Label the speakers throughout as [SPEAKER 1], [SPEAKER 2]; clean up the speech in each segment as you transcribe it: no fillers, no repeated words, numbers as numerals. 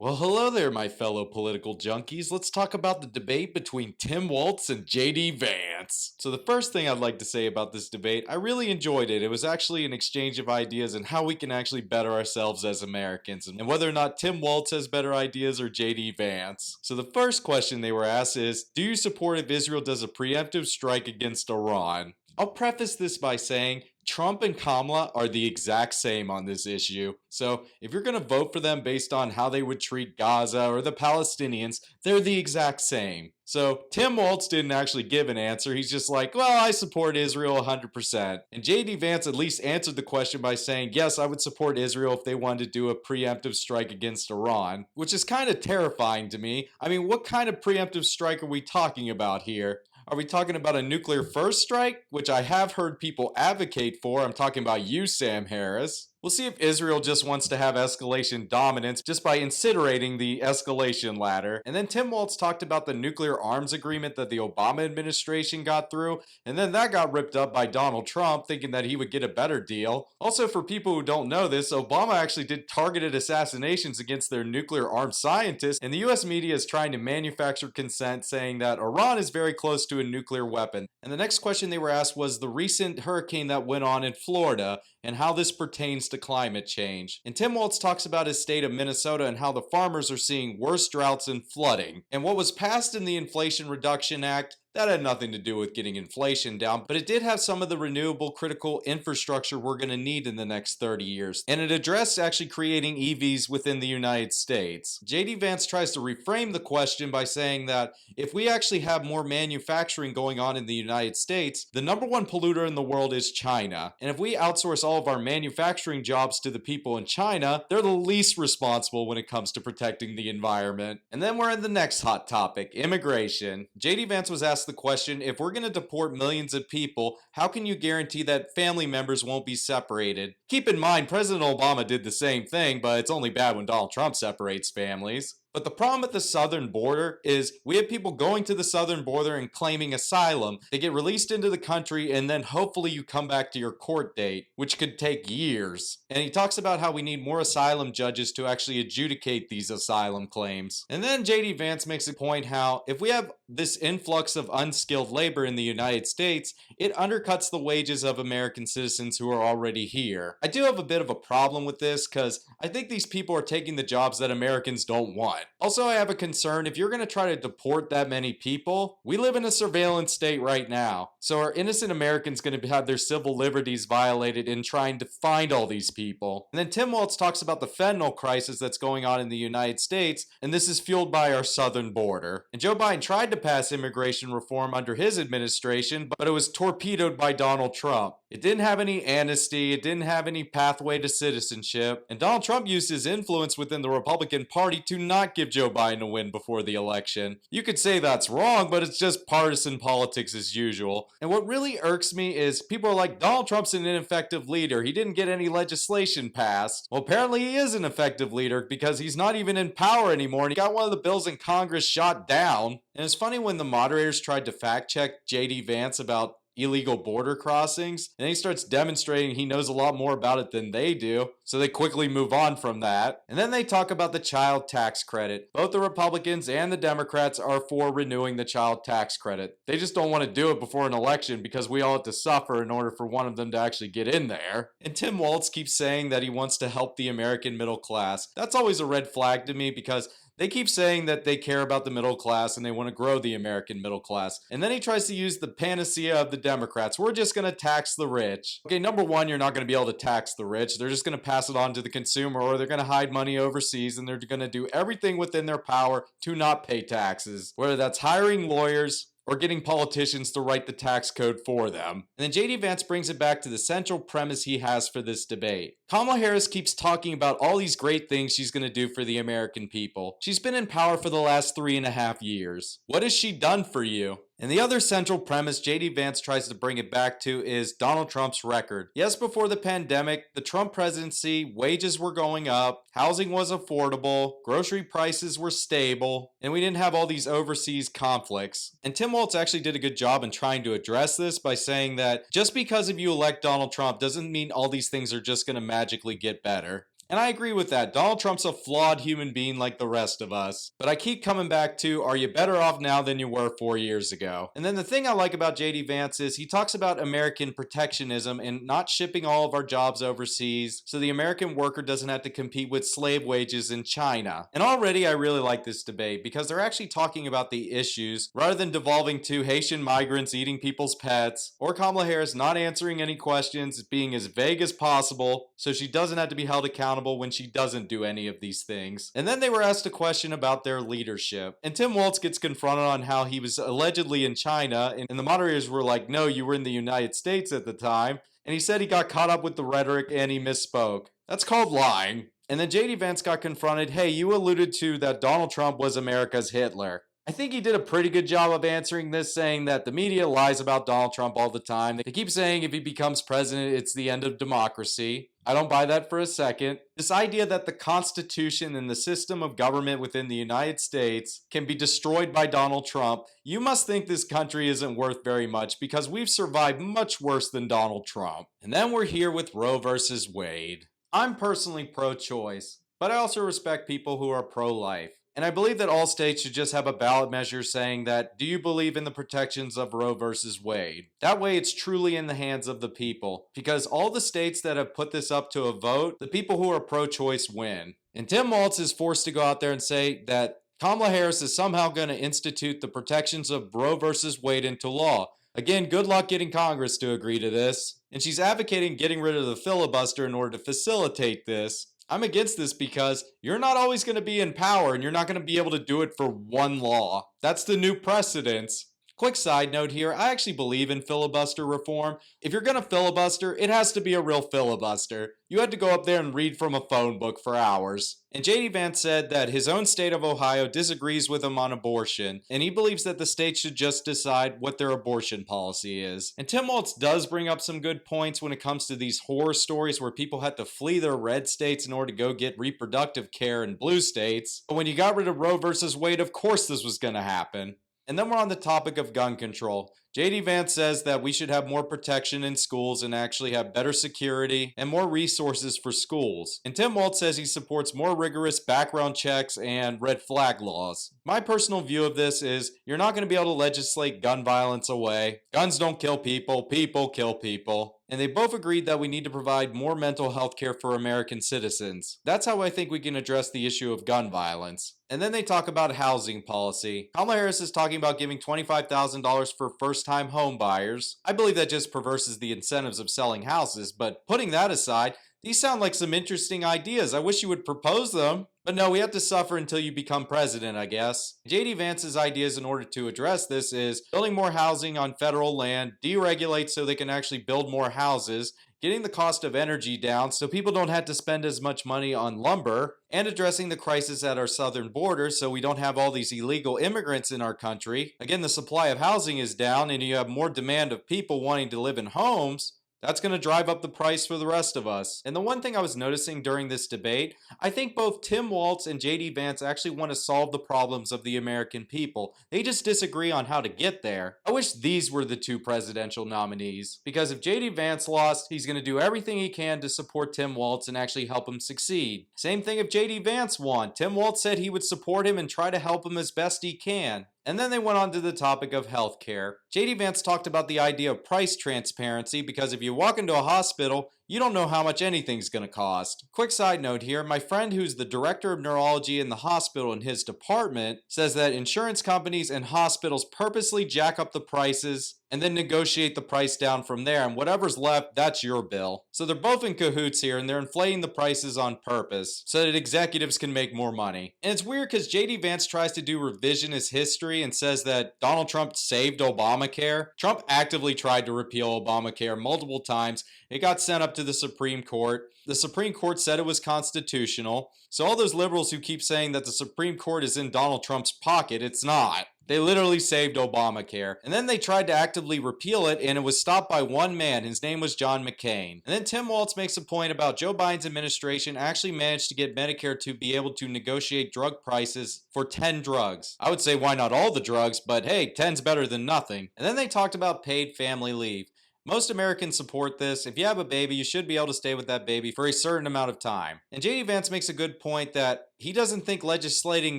[SPEAKER 1] Well, hello there, my fellow political junkies. Let's talk about the debate between Tim Walz and JD Vance. So, the first thing I'd like to say about this debate, I really enjoyed it. It was actually an exchange of ideas and how we can actually better ourselves as Americans, and whether or not Tim Walz has better ideas or JD Vance. So, the first question they were asked is, do you support if Israel does a preemptive strike against Iran? I'll preface this by saying Trump and Kamala are the exact same on this issue. So if you're going to vote for them based on how they would treat Gaza or the Palestinians, they're the exact same. So Tim Walz didn't actually give an answer. He's just like, well, I support Israel 100%. And JD Vance at least answered the question by saying, yes, I would support Israel if they wanted to do a preemptive strike against Iran, which is kind of terrifying to me. I mean, what kind of preemptive strike are we talking about here? Are we talking about a nuclear first strike, which I have heard people advocate for? I'm talking about you, Sam Harris. We'll see if Israel just wants to have escalation dominance just by incinerating the escalation ladder. And then Tim Walz talked about the nuclear arms agreement that the Obama administration got through, and then that got ripped up by Donald Trump, thinking that he would get a better deal. Also, for people who don't know this, Obama actually did targeted assassinations against their nuclear armed scientists, and the US media is trying to manufacture consent, saying that Iran is very close to a nuclear weapon. And the next question they were asked was the recent hurricane that went on in Florida, and how this pertains to climate change. And Tim Walz talks about his state of Minnesota and how the farmers are seeing worse droughts and flooding. And what was passed in the Inflation Reduction Act, that had nothing to do with getting inflation down, but it did have some of the renewable critical infrastructure we're going to need in the next 30 years. And it addressed actually creating EVs within the United States. JD Vance tries to reframe the question by saying that if we actually have more manufacturing going on in the United States, the number one polluter in the world is China. And if we outsource all of our manufacturing jobs to the people in China, they're the least responsible when it comes to protecting the environment. And then we're in the next hot topic, immigration. JD Vance was asked the question, if we're going to deport millions of people, how can you guarantee that family members won't be separated? Keep in mind, President Obama did the same thing, but it's only bad when Donald Trump separates families. But the problem with the southern border is we have people going to the southern border and claiming asylum. They get released into the country and then hopefully you come back to your court date, which could take years. And he talks about how we need more asylum judges to actually adjudicate these asylum claims. And then JD Vance makes a point how if we have this influx of unskilled labor in the United States, it undercuts the wages of American citizens who are already here. I do have a bit of a problem with this because I think these people are taking the jobs that Americans don't want. Also, I have a concern if you're going to try to deport that many people, we live in a surveillance state right now. So are innocent Americans going to have their civil liberties violated in trying to find all these people? And then Tim Walz talks about the fentanyl crisis that's going on in the United States, and this is fueled by our southern border. And Joe Biden tried to pass immigration reform under his administration, but it was torpedoed by Donald Trump. It didn't have any amnesty, it didn't have any pathway to citizenship, and Donald Trump used his influence within the Republican Party to not give Joe Biden a win before the election. You could say that's wrong, but it's just partisan politics as usual. And what really irks me is people are like, Donald Trump's an ineffective leader, he didn't get any legislation passed. Well, apparently he is an effective leader because he's not even in power anymore and he got one of the bills in Congress shot down. And it's funny when the moderators tried to fact check JD Vance about illegal border crossings, and he starts demonstrating he knows a lot more about it than they do, so they quickly move on from that. And then they talk about the child tax credit. Both the Republicans and the Democrats are for renewing the child tax credit. They just don't want to do it before an election because we all have to suffer in order for one of them to actually get in there. And Tim Walz keeps saying that he wants to help the American middle class. That's always a red flag to me because they keep saying that they care about the middle class and they want to grow the American middle class. And then he tries to use the panacea of the Democrats. We're just going to tax the rich. Okay, number one, you're not going to be able to tax the rich. They're just going to pass it on to the consumer, or they're going to hide money overseas and they're going to do everything within their power to not pay taxes. Whether that's hiring lawyers or getting politicians to write the tax code for them. And then JD Vance brings it back to the central premise he has for this debate. Kamala Harris keeps talking about all these great things she's going to do for the American people. She's been in power for the last 3.5 years. What has she done for you? And the other central premise JD Vance tries to bring it back to is Donald Trump's record. Yes, before the pandemic, the Trump presidency, wages were going up, housing was affordable, grocery prices were stable, and we didn't have all these overseas conflicts. And Tim Walz actually did a good job in trying to address this by saying that just because if you elect Donald Trump doesn't mean all these things are just going to magically get better. And I agree with that. Donald Trump's a flawed human being like the rest of us. But I keep coming back to, are you better off now than you were 4 years ago? And then the thing I like about JD Vance is he talks about American protectionism and not shipping all of our jobs overseas so the American worker doesn't have to compete with slave wages in China. And already I really like this debate because they're actually talking about the issues rather than devolving to Haitian migrants eating people's pets or Kamala Harris not answering any questions, being as vague as possible so she doesn't have to be held accountable when she doesn't do any of these things. And then they were asked a question about their leadership. And Tim Walz gets confronted on how he was allegedly in China, and the moderators were like, no, you were in the United States at the time. And he said he got caught up with the rhetoric and he misspoke. That's called lying. And then JD Vance got confronted, hey, you alluded to that Donald Trump was America's Hitler. I think he did a pretty good job of answering this, saying that the media lies about Donald Trump all the time. They keep saying if he becomes president, it's the end of democracy. I don't buy that for a second. This idea that the Constitution and the system of government within the United States can be destroyed by Donald Trump, you must think this country isn't worth very much because we've survived much worse than Donald Trump. And then we're here with Roe versus Wade. I'm personally pro-choice, but I also respect people who are pro-life. And I believe that all states should just have a ballot measure saying that, do you believe in the protections of Roe versus Wade? That way it's truly in the hands of the people. Because all the states that have put this up to a vote, the people who are pro-choice win. And Tim Walz is forced to go out there and say that Kamala Harris is somehow going to institute the protections of Roe versus Wade into law. Again, good luck getting Congress to agree to this. And she's advocating getting rid of the filibuster in order to facilitate this. I'm against this because you're not always going to be in power and you're not going to be able to do it for one law. That's the new precedence. Quick side note here, I actually believe in filibuster reform. If you're going to filibuster, it has to be a real filibuster. You had to go up there and read from a phone book for hours. And JD Vance said that his own state of Ohio disagrees with him on abortion, and he believes that the state should just decide what their abortion policy is. And Tim Walz does bring up some good points when it comes to these horror stories where people had to flee their red states in order to go get reproductive care in blue states. But when you got rid of Roe versus Wade, of course this was going to happen. And then we're on the topic of gun control. JD Vance says that we should have more protection in schools and actually have better security and more resources for schools. And Tim Walz says he supports more rigorous background checks and red flag laws. My personal view of this is you're not going to be able to legislate gun violence away. Guns don't kill people, people kill people. And they both agreed that we need to provide more mental health care for American citizens. That's how I think we can address the issue of gun violence. And then they talk about housing policy. Kamala Harris is talking about giving $25,000 for first-time home buyers. I believe that just perverses the incentives of selling houses, but putting that aside, these sound like some interesting ideas. I wish you would propose them. But no, we have to suffer until you become president, I guess. JD Vance's ideas in order to address this is building more housing on federal land, deregulate so they can actually build more houses, getting the cost of energy down so people don't have to spend as much money on lumber, and addressing the crisis at our southern border so we don't have all these illegal immigrants in our country. Again, the supply of housing is down and you have more demand of people wanting to live in homes. That's going to drive up the price for the rest of us. And the one thing I was noticing during this debate, I think both Tim Walz and JD Vance actually want to solve the problems of the American people. They just disagree on how to get there. I wish these were the two presidential nominees. Because if JD Vance lost, he's going to do everything he can to support Tim Walz and actually help him succeed. Same thing if JD Vance won. Tim Walz said he would support him and try to help him as best he can. And then they went on to the topic of healthcare. JD Vance talked about the idea of price transparency because if you walk into a hospital, you don't know how much anything's going to cost. Quick side note here, my friend who's the director of neurology in the hospital in his department says that insurance companies and hospitals purposely jack up the prices and then negotiate the price down from there, and whatever's left, that's your bill. So they're both in cahoots here, and they're inflating the prices on purpose so that executives can make more money. And it's weird because JD Vance tries to do revisionist history and says that Donald Trump saved Obamacare. Trump actively tried to repeal Obamacare multiple times. It got sent up to the Supreme Court. The Supreme Court said it was constitutional. So all those liberals who keep saying that the Supreme Court is in Donald Trump's pocket, it's not. They literally saved Obamacare. And then they tried to actively repeal it, and it was stopped by one man. His name was John McCain. And then Tim Walz makes a point about Joe Biden's administration actually managed to get Medicare to be able to negotiate drug prices for 10 drugs. I would say why not all the drugs, but hey, 10's better than nothing. And then they talked about paid family leave. Most Americans support this. If you have a baby, you should be able to stay with that baby for a certain amount of time. And JD Vance makes a good point that he doesn't think legislating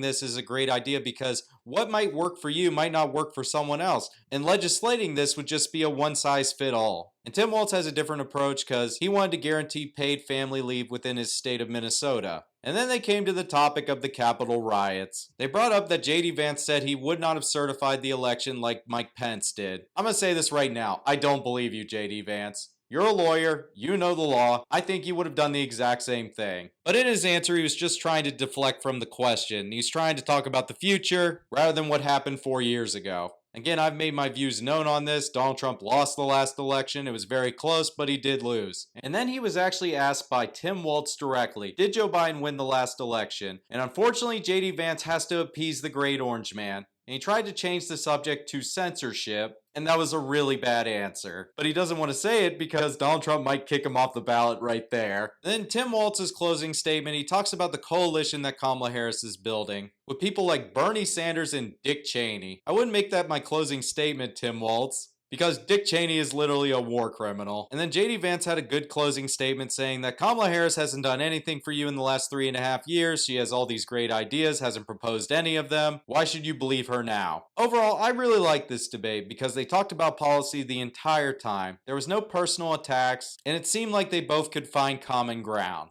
[SPEAKER 1] this is a great idea because what might work for you might not work for someone else. And legislating this would just be a one size fit all. And Tim Walz has a different approach because he wanted to guarantee paid family leave within his state of Minnesota. And then they came to the topic of the Capitol riots. They brought up that JD Vance said he would not have certified the election like Mike Pence did. I'm gonna say this right now. I don't believe you, JD Vance. You're a lawyer, you know the law. I think you would have done the exact same thing. But in his answer, he was just trying to deflect from the question. He's trying to talk about the future rather than what happened 4 years ago. Again, I've made my views known on this. Donald Trump lost the last election. It was very close, but he did lose. And then he was actually asked by Tim Walz directly, did Joe Biden win the last election? And unfortunately, JD Vance has to appease the great orange man. And he tried to change the subject to censorship, and that was a really bad answer. But he doesn't want to say it because Donald Trump might kick him off the ballot right there. Then Tim Walz's closing statement, he talks about the coalition that Kamala Harris is building with people like Bernie Sanders and Dick Cheney. I wouldn't make that my closing statement, Tim Walz, because Dick Cheney is literally a war criminal. And then JD Vance had a good closing statement saying that Kamala Harris hasn't done anything for you in the last 3.5 years. She has all these great ideas, hasn't proposed any of them. Why should you believe her now? Overall, I really like this debate because they talked about policy the entire time. There was no personal attacks, and it seemed like they both could find common ground.